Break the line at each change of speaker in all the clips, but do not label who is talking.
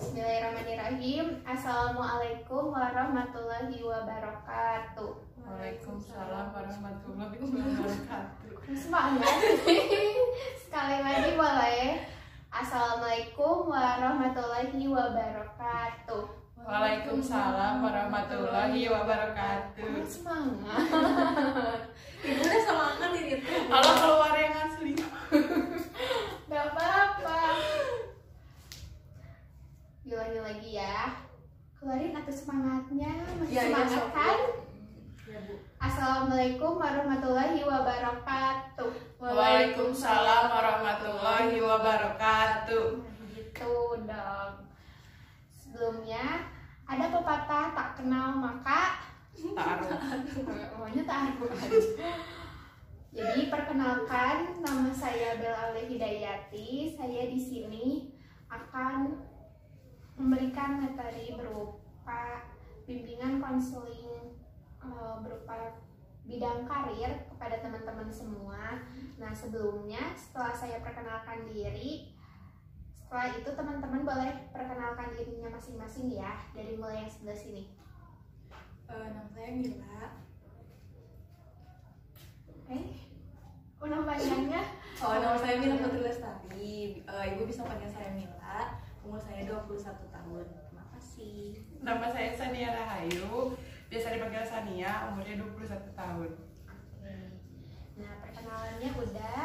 Bismillahirrahmanirrahim. Assalamualaikum warahmatullahi wabarakatuh.
Waalaikumsalam warahmatullahi wabarakatuh.
Semangat. Sekali lagi boleh. Assalamualaikum warahmatullahi wabarakatuh.
Waalaikumsalam warahmatullahi wabarakatuh.
Semangat.
Ibu udah semangat ini.
Kalau keluar yang asli.
Gak apa-apa. Diulangi lagi ya. Keluarin atau semangatnya. Masih semangat kan?
Ya, Bu.
Assalamualaikum warahmatullahi wabarakatuh.
Waalaikumsalam warahmatullahi wabarakatuh.
Gitu dong. Sebelumnya ada pepatah tak kenal maka
Taruh.
pokoknya taruh aja. Jadi perkenalkan, nama saya Bella Hidayati. Saya di sini akan memberikan materi berupa bimbingan konseling berupa bidang karir kepada teman-teman semua. Nah, sebelumnya setelah saya perkenalkan diri, setelah itu teman-teman boleh perkenalkan dirinya masing-masing ya, dari mulai yang sebelah sini.
Nama saya Mila.
Nama panjangnya?
Nama saya Mila Putri Lestari. Ibu bisa panggil saya Mila. Umur saya 21 tahun. Terima kasih.
Nama saya Sania Rahayu. Biasa dipanggil Sania, umurnya 21 tahun.
Oke. Nah, perkenalannya udah.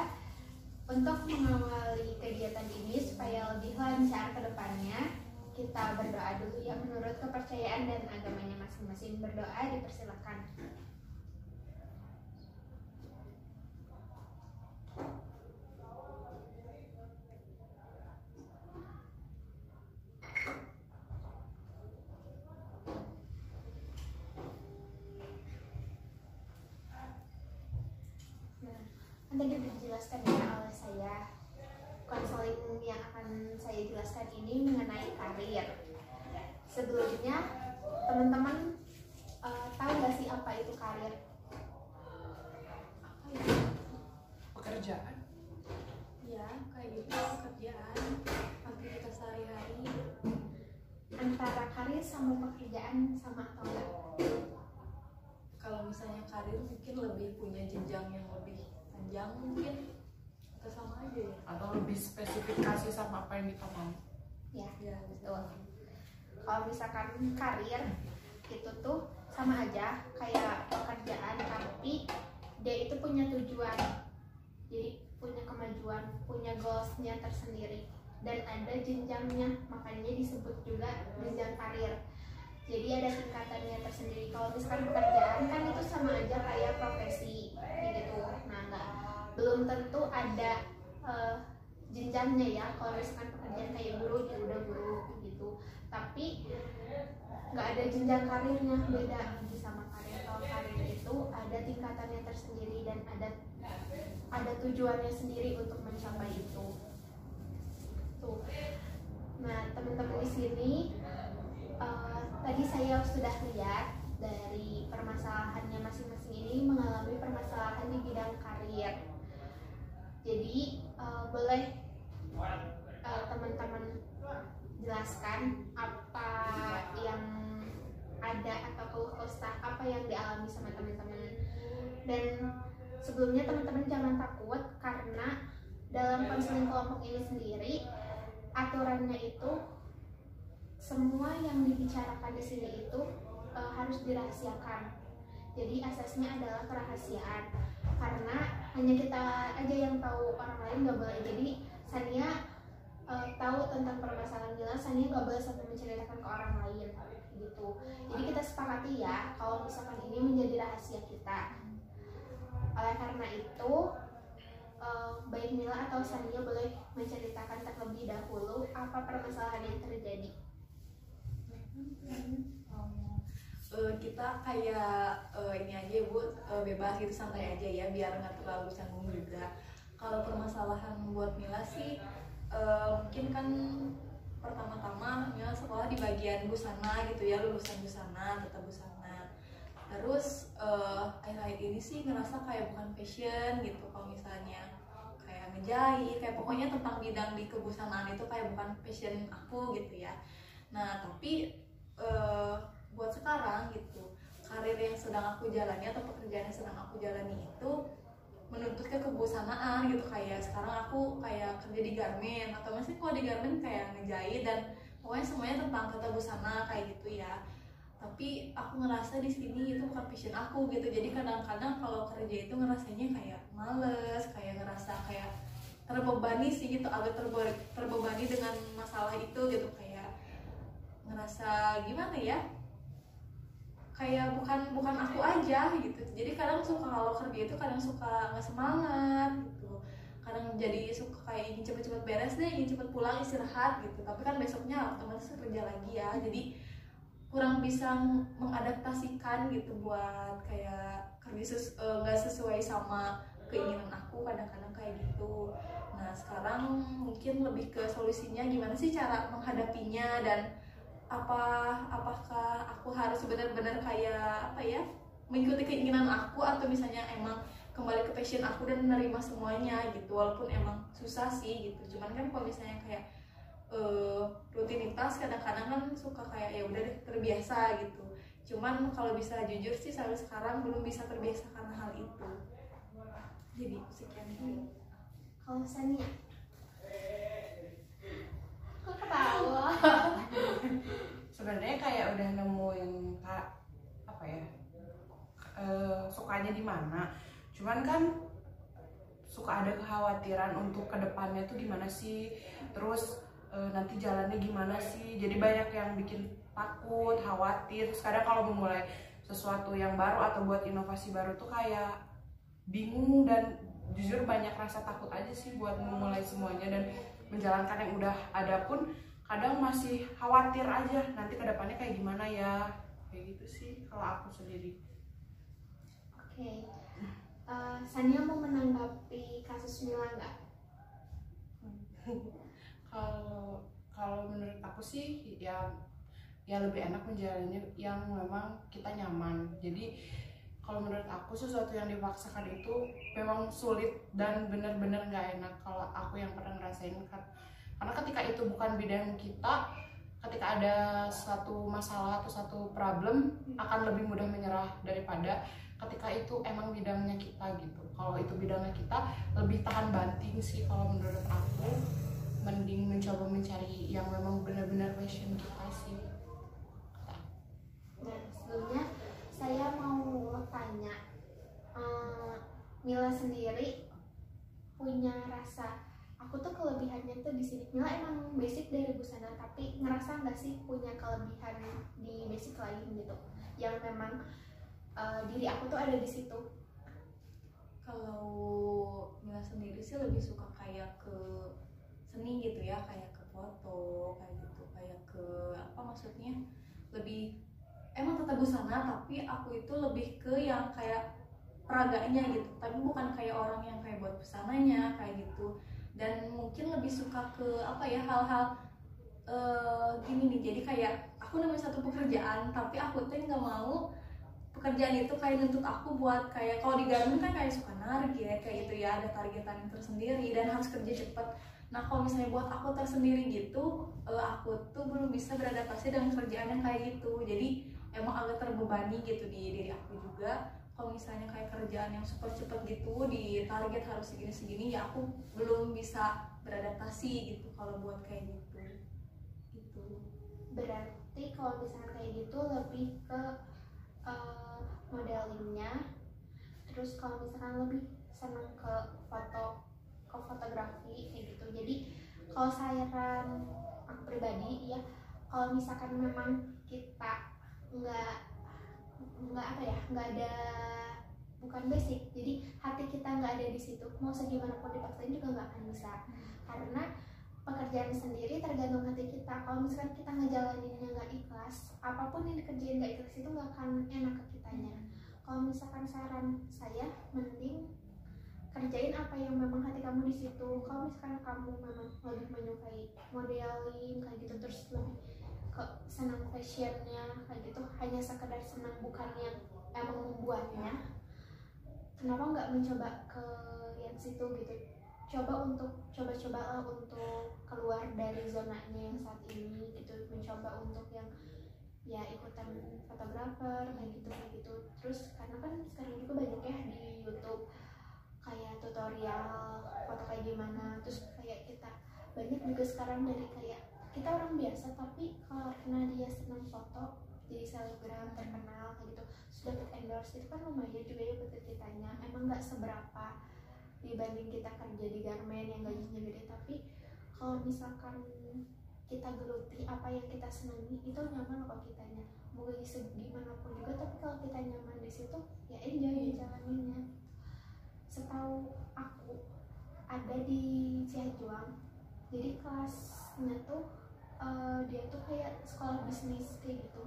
Untuk mengawali kegiatan ini supaya lebih lancar ke depannya, kita berdoa dulu ya menurut kepercayaan dan agamanya masing-masing. Berdoa dipersilakan. Tadi sudah dijelaskan ya oleh saya. Konseling yang akan saya jelaskan ini mengenai karir. Sebelumnya teman-teman tahu nggak sih apa itu karir?
Apa ya?
Pekerjaan.
Ya, kayak gitu pekerjaan. Aktivitas sehari-hari.
Antara karir sama pekerjaan sama atau enggak?
Kalau misalnya karir mungkin lebih punya jenjang yang lebih panjang mungkin, atau sama aja ya.
Atau lebih spesifikasi sama apa yang kita mau.
Ya,
Ya,
betul. Kalau misalkan karir itu tuh sama aja kayak pekerjaan, tapi dia itu punya tujuan, jadi punya kemajuan, punya goalsnya tersendiri, dan ada jenjangnya, makanya disebut juga jenjang karir. Jadi ada tingkatannya tersendiri. Kalau misalkan pekerjaan kan itu sama aja kayak profesi gitu. Nah, belum tentu ada jenjangnya ya. Kalau misalkan pekerjaan kayak guru ya udah guru gitu. Tapi nggak ada jenjang karirnya, beda lagi sama karir. Kalau karir itu ada tingkatannya tersendiri dan ada tujuannya sendiri untuk mencapai itu. Tuh. Nah, teman-teman di sini tadi saya sudah lihat dari permasalahannya masing-masing ini mengalami permasalahan di bidang karir. Jadi boleh teman-teman jelaskan apa yang ada atau keluh kesah apa yang dialami sama teman-teman. Dan sebelumnya teman-teman jangan takut karena dalam konseling kelompok ini sendiri aturannya itu semua yang dibicarakan di sini itu harus dirahasiakan. Jadi asasnya adalah kerahasiaan. Karena hanya kita aja yang tahu, orang lain nggak boleh. Jadi Sania tahu tentang permasalahan Mila, Sania nggak boleh sampai menceritakan ke orang lain gitu. Jadi kita sepakati ya kalau misalkan ini menjadi rahasia kita. Oleh karena itu baik Mila atau Sania boleh menceritakan terlebih dahulu apa permasalahan yang terjadi.
Kita kayak ini aja Bu, bebas gitu, santai aja ya, biar nggak terlalu canggung juga. Kalau permasalahan buat Mila sih mungkin kan pertama-tama Mila sekolah di bagian busana gitu ya, lulusan busana, tata busana. Terus akhir-akhir ini sih ngerasa kayak bukan passion gitu. Kalau misalnya kayak ngejahit, kayak pokoknya tentang bidang di kebusanaan itu kayak bukan passion aku gitu ya. Nah tapi buat sekarang gitu, karir yang sedang aku jalani atau pekerjaan yang sedang aku jalani itu menuntut kebusana gitu. Kayak sekarang aku kayak kerja di garment, atau masih kalau di garment kayak ngejahit dan pokoknya semuanya tentang tata busana kayak gitu ya. Tapi aku ngerasa di sini itu bukan passion aku gitu. Jadi kadang-kadang kalau kerja itu ngerasanya kayak males, kayak ngerasa kayak terbebani sih gitu, agak terbebani dengan masalah itu gitu. Kayak ngerasa gimana ya, kayak bukan aku aja gitu. Jadi kadang suka kalau kerja itu kadang suka nggak semangat gitu, kadang jadi suka kayak ingin cepet-cepet beres deh, ingin cepet pulang istirahat gitu, tapi kan besoknya otomatis kerja lagi ya. Jadi kurang bisa mengadaptasikan gitu buat kayak kerja nggak sesuai sama keinginan aku, kadang-kadang kayak gitu. Nah sekarang mungkin lebih ke solusinya gimana sih cara menghadapinya, dan apakah aku harus benar-benar kayak apa ya, mengikuti keinginan aku, atau misalnya emang kembali ke passion aku dan menerima semuanya gitu. Walaupun emang susah sih gitu, cuman kan kalau misalnya kayak rutinitas kadang-kadang kan suka kayak ya udah deh terbiasa gitu. Cuman kalau bisa jujur sih sampai sekarang belum bisa terbiasa karena hal itu. Jadi sekian dulu.
Kalau Sania, kok ketawa?
Sebenarnya kayak udah nemuin apa ya, sukanya di mana. Cuman kan suka ada kekhawatiran untuk kedepannya tuh gimana sih, terus nanti jalannya gimana sih. Jadi banyak yang bikin takut, khawatir. Terus kadang kalau memulai sesuatu yang baru atau buat inovasi baru tuh kayak bingung, dan jujur banyak rasa takut aja sih buat memulai semuanya dan menjalankan yang udah ada pun kadang masih khawatir aja nanti kedepannya kayak gimana ya, kayak gitu sih kalau aku sendiri.
Oke. Sania mau menanggapi kasus Mila nggak?
Kalau menurut aku sih ya lebih enak menjalani yang memang kita nyaman. Jadi kalau menurut aku sesuatu yang dipaksakan itu memang sulit dan benar-benar nggak enak. Kalau aku yang pernah ngerasain kan, karena ketika itu bukan bidang kita, ketika ada satu masalah atau satu problem akan lebih mudah menyerah daripada ketika itu emang bidangnya kita gitu. Kalau itu bidangnya kita lebih tahan banting sih kalau menurut aku. Mending mencoba mencari yang memang benar-benar passion kita sih.
Nah, sebelumnya saya mau tanya, Mila sendiri punya rasa, aku tuh kelebihannya tuh di sini. Mila emang basic dari busana, tapi ngerasa nggak sih punya kelebihan di basic lain gitu, yang memang diri aku tuh ada di situ?
Kalau Mila sendiri sih lebih suka kayak ke seni gitu ya, kayak ke foto kayak gitu, kayak ke apa maksudnya, lebih emang tata busana, tapi aku itu lebih ke yang kayak peraganya gitu, tapi bukan kayak orang yang kayak buat busananya kayak gitu. Dan mungkin lebih suka ke apa ya, hal-hal gini nih, jadi kayak aku nemuin satu pekerjaan tapi aku tuh nggak mau pekerjaan itu kayak nuntut aku buat kayak, kalau di garment kan kayak suka target kayak gitu ya, ada targetan tersendiri dan harus kerja cepet. Nah kalau misalnya buat aku tersendiri gitu, aku tuh belum bisa beradaptasi dengan kerjaan yang kayak gitu. Jadi emang agak terbebani gitu di diri aku juga. Kalau misalnya kayak kerjaan yang super cepet gitu, di target harus segini-segini, ya aku belum bisa beradaptasi gitu kalau buat kayak gitu. Gitu.
Berarti kalau misalnya kayak gitu lebih ke modelingnya, terus kalau misalkan lebih senang ke fotografi kayak gitu. Jadi kalau saran aku pribadi ya, kalau misalkan memang kita nggak apa ya, nggak ada, bukan basic, jadi hati kita nggak ada di situ, mau segimana pun dipaksain juga nggak akan bisa. Karena pekerjaan sendiri tergantung hati kita. Kalau misalkan kita ngejalaninnya nggak ikhlas, apapun yang dikerjain nggak ikhlas itu nggak akan enak ke kitanya. Kalau misalkan saran saya, mending kerjain apa yang memang hati kamu di situ. Kalau misalkan kamu memang lebih menyukai modeling kayak gitu, terus lebih ke senang fashionnya kayak gitu, hanya sekedar senang bukan yang emang membuatnya, kenapa nggak mencoba ke yang situ gitu? Coba untuk keluar dari dari zonanya yang saat ini gitu, mencoba untuk yang ya ikutan fotografer kayak gitu. Terus karena kan sekarang juga banyak ya di YouTube kayak tutorial foto kayak gimana, terus kayak kita banyak juga sekarang dari kayak kita orang biasa tapi karena dia senang foto jadi selebgram terkenal kayak gitu, sudah dapat endorse, itu kan lumayan juga ya buat kitanya. Emang nggak seberapa dibanding kita kerja di garmen yang gajinya gede, tapi kalau misalkan kita geluti apa yang kita senangi itu nyaman kok kitanya, mau gaji segimanapun juga, tapi kalau kita nyaman di situ ya enjoy jalaninnya. Setahu aku ada di Cianjuang, jadi kelasnya tuh dia tuh kayak sekolah bisnis kayak gitu.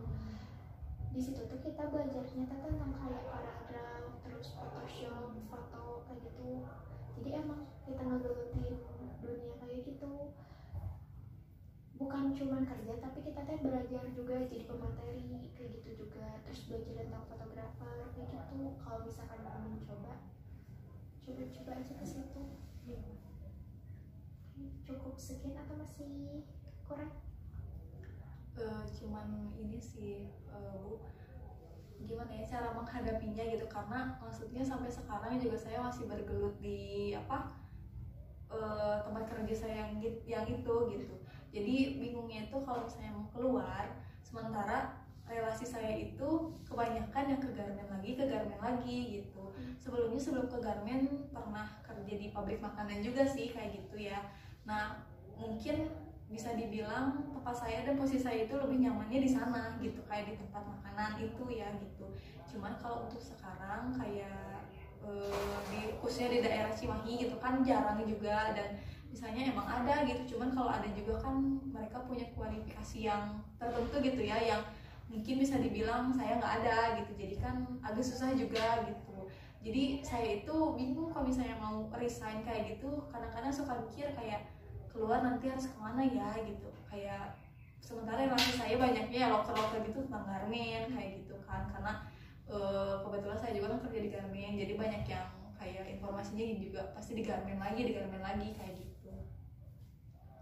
Di situ tuh kita belajarnya tentang kayak paragraf, terus Photoshop, foto kayak gitu. Jadi emang kita ngegelutin dunia kayak gitu. Bukan cuma kerja, tapi kita tuh belajar juga jadi pemateri kayak gitu juga. Terus belajar tentang fotografer kayak gitu. Kalau misalkan mau mencoba, coba aja ke situ. Cukup sekian atau masih kurang?
Cuman ini sih Bu, gimana ya cara menghadapinya gitu, karena maksudnya sampai sekarang juga saya masih bergelut di tempat kerja saya yang itu gitu. Jadi bingungnya itu kalau misalnya mau keluar, sementara relasi saya itu kebanyakan yang ke garmen lagi gitu. Sebelum ke garmen pernah kerja di pabrik makanan juga sih kayak gitu ya. Nah mungkin bisa dibilang tempat saya dan posisi saya itu lebih nyamannya di sana gitu, kayak di tempat makanan itu ya gitu. Cuman kalau untuk sekarang kayak khususnya di daerah Cimahi gitu kan jarang juga, dan misalnya emang ada gitu, cuman kalau ada juga kan mereka punya kualifikasi yang tertentu gitu ya, yang mungkin bisa dibilang saya nggak ada gitu, jadi kan agak susah juga gitu. Jadi saya itu bingung kalau misalnya mau resign kayak gitu, kadang-kadang suka mikir kayak keluar nanti harus kemana ya gitu, kayak sementara relasi saya banyaknya ya loker-loker gitu tentang garmen kayak gitu kan, karena kebetulan saya juga kan kerja di garmen, jadi banyak yang kayak informasinya juga pasti di garmen lagi kayak gitu.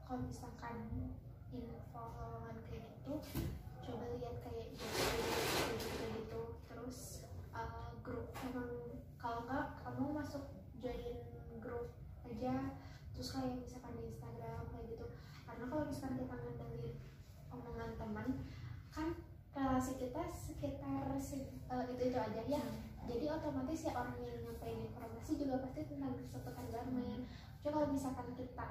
Kalau misalkan info lowongan kayak gitu, coba lihat kayak gitu, terus grup. Memang kalau nggak kamu masuk join grup aja, terus kayak misalkan di Instagram kayak gitu. Karena kalau misalkan kita ngandelin omongan teman, kan relasi kita sekitar itu aja ya. Jadi otomatis ya orang yang nyampein informasi juga pasti tentang seputar garmen. Cuma kalau misalkan kita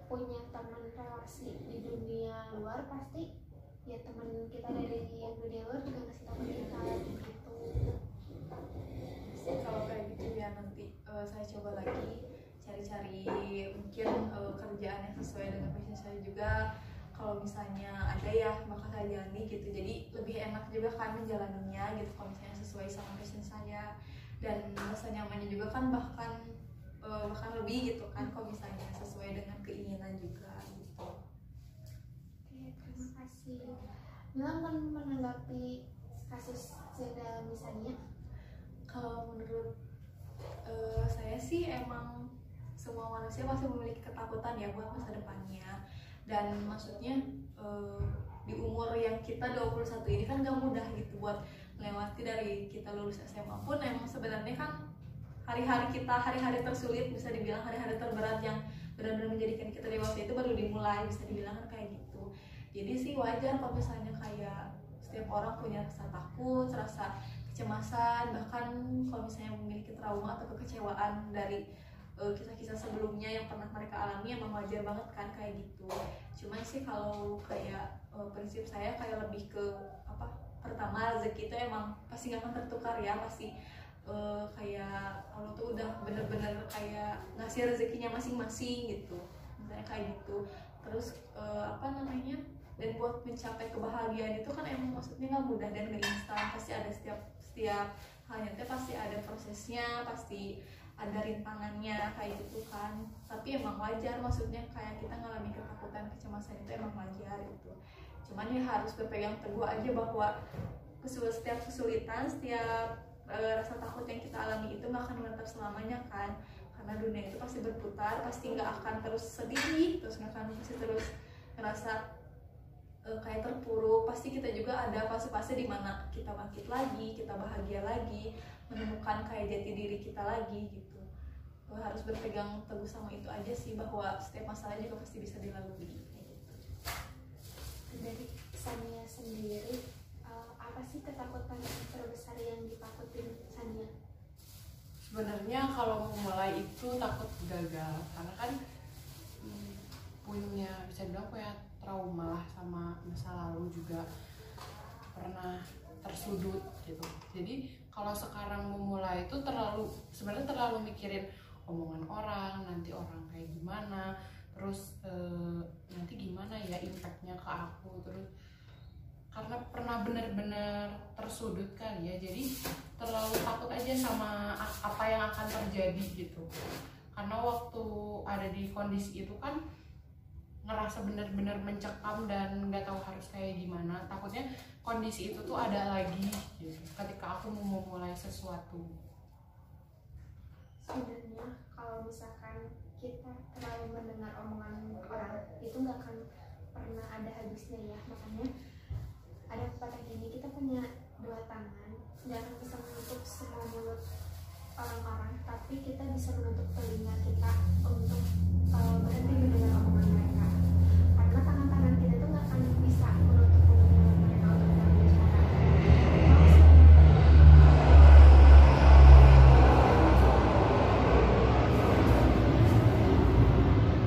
punya teman relasi di dunia luar, pasti ya teman kita dari yang dunia luar juga ngasih tahu kita gitu.
Kalau kayak gitu ya nanti saya coba lagi cari-cari mungkin kerjaan yang sesuai dengan passion saya juga. Kalau misalnya ada ya maka saya jalani gitu, jadi lebih enak juga kan menjalaninya gitu kalau misalnya sesuai sama passion saya, dan rasa nyamannya juga kan bahkan lebih gitu kan kalau misalnya sesuai dengan keinginan juga gitu.
Oke, terima kasih. Mila menanggapi kasus Zeda misalnya,
kalau menurut saya sih emang semua manusia pasti memiliki ketakutan ya buat masa depannya, dan maksudnya di umur yang kita 21 ini kan gak mudah gitu buat melewati. Dari kita lulus SMA pun emang sebenarnya kan hari-hari tersulit, bisa dibilang hari-hari terberat yang benar-benar menjadikan kita dewasa itu baru dimulai, bisa dibilang kan kayak gitu. Jadi sih wajar kalau misalnya kayak setiap orang punya rasa takut, rasa kecemasan, bahkan kalau misalnya memiliki trauma atau kekecewaan dari kisah-kisah sebelumnya yang pernah mereka alami, emang wajar banget kan kayak gitu. Cuma sih kalau kayak prinsip saya kayak lebih ke pertama, rezeki itu emang pasti gak akan tertukar ya, pasti kayak Allah tuh udah bener-bener kayak ngasih rezekinya masing-masing gitu, misalnya kayak gitu. Terus dan buat mencapai kebahagiaan itu kan emang maksudnya nggak mudah dan nggak instan, pasti ada setiap halnya itu pasti ada prosesnya, pasti ada rintangannya kayak gitu kan. Tapi emang wajar, maksudnya kayak kita ngalami ketakutan, kecemasan itu emang wajar gitu. Cuman ya harus berpegang teguh aja bahwa setiap kesulitan, setiap rasa takut yang kita alami itu nggak akan menetap selamanya kan, karena dunia itu pasti berputar, pasti nggak akan terus sedih, terus nggak akan pasti terus ngerasa kayak terpuruk. Pasti kita juga ada fase-fase dimana kita bangkit lagi, kita bahagia lagi, menemukan kayak jati diri kita lagi gitu. Harus berpegang teguh sama itu aja sih, bahwa setiap masalah juga pasti bisa dilalui gitu.
Dari Sania sendiri, apa sih ketakutan terbesar yang ditakutin Sania?
Sebenarnya kalau memulai itu takut gagal, karena kan bisa dibilang punya trauma lah sama masa lalu, juga pernah tersudut gitu. Jadi kalau sekarang memulai itu sebenarnya terlalu mikirin omongan orang, nanti orang kayak gimana, terus nanti gimana ya impactnya ke aku, terus karena pernah benar-benar tersudut kan ya, jadi terlalu takut aja sama apa yang akan terjadi gitu. Karena waktu ada di kondisi itu kan ngerasa benar-benar mencekam dan nggak tahu harus kayak gimana. Takutnya kondisi itu tuh ada lagi gitu ketika aku mau memulai sesuatu.
Sebenarnya kalau misalkan kita terlalu mendengar omongan orang itu nggak akan pernah ada habisnya ya. Makanya ada kata gini, kita punya dua tangan, nggak akan bisa menutup semua mulut orang-orang, tapi kita bisa menutup telinga kita untuk berhenti mendengar omongan mereka. Karena tangan-tangan kita tuh nggak akan bisa menutup mulut mereka untuk berbicara.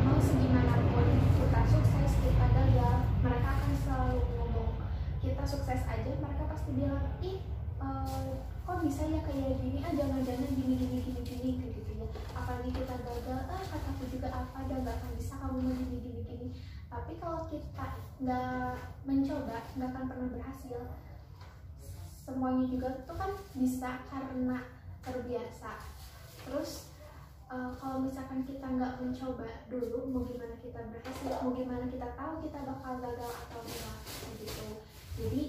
Mau segimanapun kita sukses, kita gagal, mereka akan selalu ngomong kita sukses aja, mereka pasti bilang, ih kok bisa ya kayak gini, jangan-jangan gini kayak gitu ya. Apalagi kita gagal, kataku juga apa, dan gak akan bisa kamu mau gini. Tapi kalau kita nggak mencoba, nggak akan pernah berhasil. Semuanya juga tuh kan bisa karena terbiasa. Terus kalau misalkan kita nggak mencoba dulu, mau gimana kita berhasil, mau gimana kita tahu kita bakal gagal atau enggak gitu. Jadi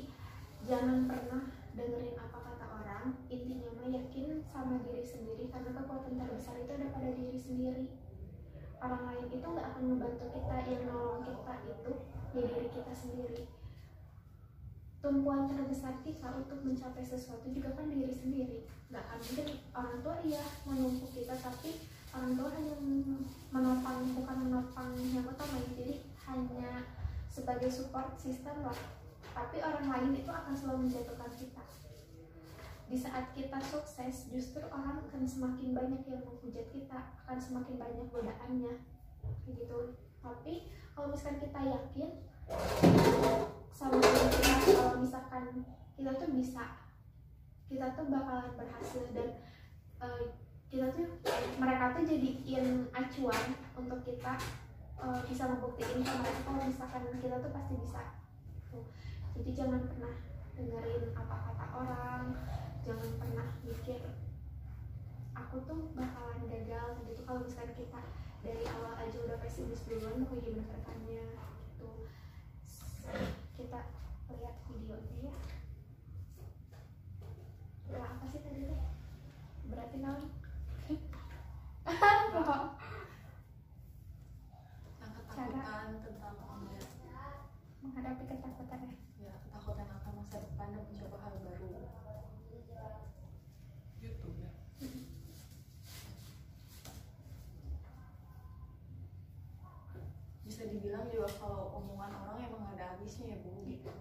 jangan pernah dengerin apa kata orang, intinya mah yakin sama diri sendiri, karena kekuatan terbesar itu ada pada diri sendiri. Orang lain itu nggak akan membantu kita, yang nolong kita itu ya diri kita sendiri. Tumpuan terbesar kita untuk mencapai sesuatu juga kan diri sendiri. Nggak akan mungkin orang tua menumpuk kita, tapi orang tua hanya menopang, bukan menopang yang utama, jadi hanya sebagai support system lah. Tapi orang lain itu akan selalu menjatuhkan kita. Di saat kita sukses, justru orang akan semakin banyak yang menghujat kita, akan semakin banyak godaannya gitu. Tapi kalau misalkan kita yakin sama diri kita, kalau misalkan kita tuh bisa, kita tuh bakalan berhasil, dan kita tuh, mereka tuh jadiin acuan untuk kita bisa membuktiin ke mereka kalau misalkan kita tuh pasti bisa. Jadi jangan pernah dengerin apa kata orang, jangan pernah mikir aku tuh bakalan gagal gitu. Kalau misalkan kita dari awal aja udah pesimis duluan, mau gimana ke depannya gitu. Kita lihat videonya ya. Apa sih tadi teh? Berarti naon?
Ketakutan tentang
menghadapi ketakutan
ya, ketakutan akan masa depan dan mencoba hal baru.
YouTube ya.
Bisa dibilang juga kalau omongan orang emang gak ada habisnya ya Bu gitu.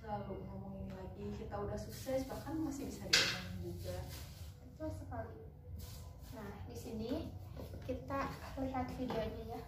Selalu ngomong ini lagi, kita udah sukses bahkan masih bisa diomongin juga.
Betul sekali. Nah, di sini kita lihat videonya ya.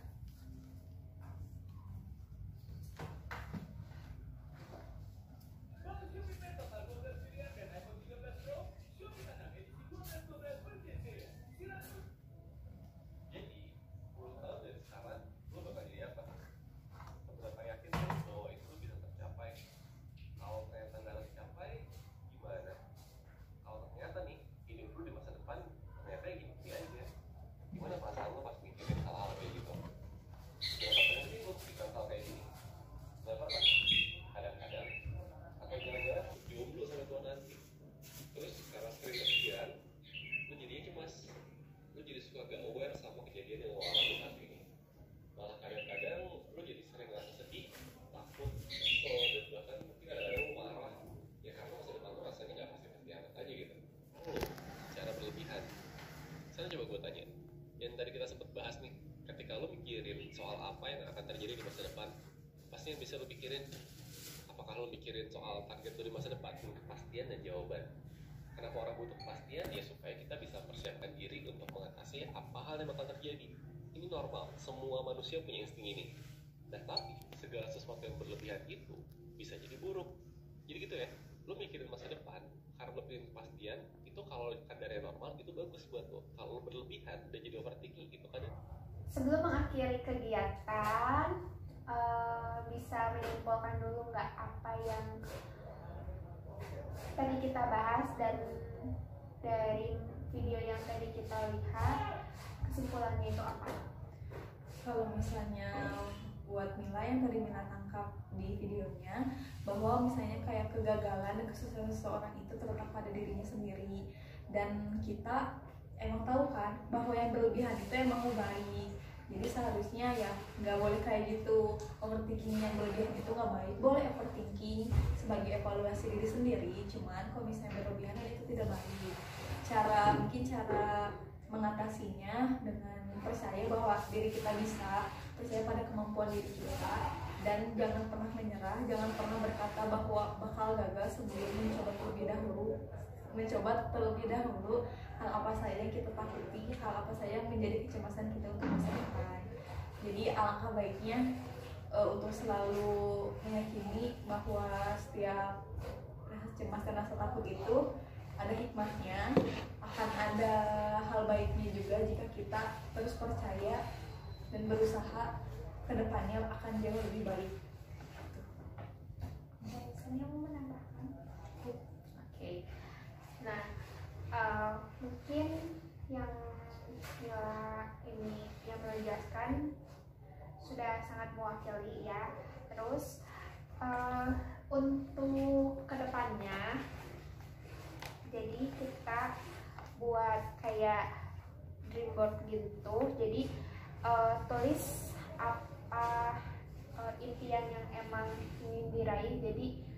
Gimana perasaan lo pas mikirin hal-hal kayak gitu? sih yang bisa lo pikirin? Apakah lo mikirin soal target lo di masa depan, kepastian dan jawaban? Kenapa orang butuh kepastian? Ya supaya kita bisa persiapkan diri untuk mengatasi apa hal yang bakal terjadi. Ini normal, semua manusia punya insting ini. Nah tapi segala sesuatu yang berlebihan itu bisa jadi buruk. Jadi gitu ya, lo mikirin masa depan karena lo pengen kepastian, itu kalau kadarnya normal itu bagus buat lo. Kalau lo berlebihan dan jadi overthinking itu kan.
Sebelum mengakhiri kegiatan, bisa menyimpulkan dulu nggak apa yang tadi kita bahas, dan dari video yang tadi kita lihat kesimpulannya itu apa?
Kalau misalnya buat Mila yang tadi Mila tangkap di videonya, bahwa misalnya kayak kegagalan dan kesuksesan seseorang itu terletak pada dirinya sendiri, dan kita emang tahu kan bahwa yang berlebihan itu emang baik. Jadi seharusnya ya nggak boleh kayak gitu, overthinking yang berlebihan itu nggak baik. Boleh overthinking sebagai evaluasi diri sendiri, cuman kalau misalnya berlebihan itu tidak baik. Mungkin cara mengatasinya dengan percaya bahwa diri kita bisa, percaya pada kemampuan diri kita, dan jangan pernah menyerah, jangan pernah berkata bahwa bakal gagal sebelum mencoba terlebih dahulu hal apa saja yang kita takuti, hal apa saja yang menjadi kecemasan kita untuk masa depan. Jadi alangkah baiknya untuk selalu meyakini bahwa setiap rasa cemas dan rasa takut itu ada hikmahnya, akan ada hal baiknya juga jika kita terus percaya dan berusaha kedepannya akan jauh lebih baik.
Saya mau menambahkan. Oke. Nah, mungkin yang ini yang menjelaskan sudah sangat mewakili ya. Terus untuk kedepannya, jadi kita buat kayak dream board gitu. Jadi tulis apa impian yang emang ingin diraih. Jadi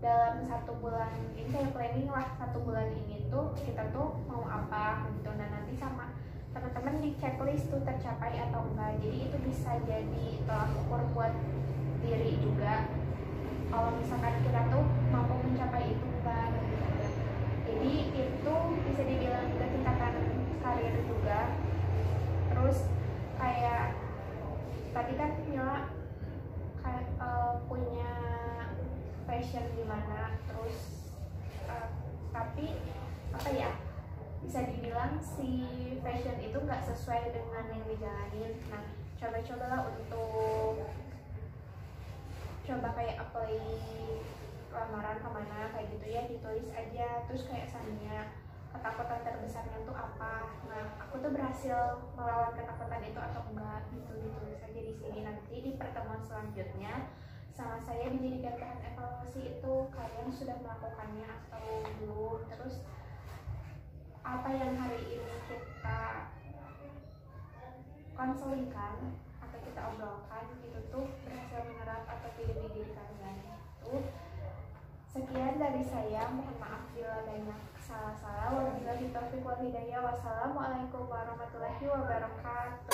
dalam 1 bulan ini kayak planning lah, 1 bulan ini tuh kita tuh mau apa gitu. Nah nanti sama teman-teman di checklist tuh tercapai atau enggak. Jadi itu bisa jadi tolak ukur buat diri juga kalau misalkan kita tuh mampu mencapai itu enggak gitu. Jadi itu bisa dibilang juga tingkatan karir juga. Terus kayak tadi kan Mila kayak punya passion gimana, terus tapi apa ya, bisa dibilang si passion itu nggak sesuai dengan yang dijalanin. Nah coba-cobalah untuk kayak apply lamaran kemana kayak gitu ya, ditulis aja, terus kayak misalnya ketakutan terbesarnya tuh apa. Nah aku tuh berhasil melawan ketakutan itu atau enggak gitu, ditulis aja di sini. Nanti di pertemuan selanjutnya sama saya dijadikan bahan evaluasi itu kalian sudah melakukannya atau belum, terus apa yang hari ini kita konselingkan atau kita obrolkan itu tuh berhasil menyerap atau tidak di diri kalian itu. Sekian dari saya, mohon maaf bila banyak salah-salah. Wabillahi taufiq wal hidayah. Wassalamualaikum warahmatullahi wabarakatuh.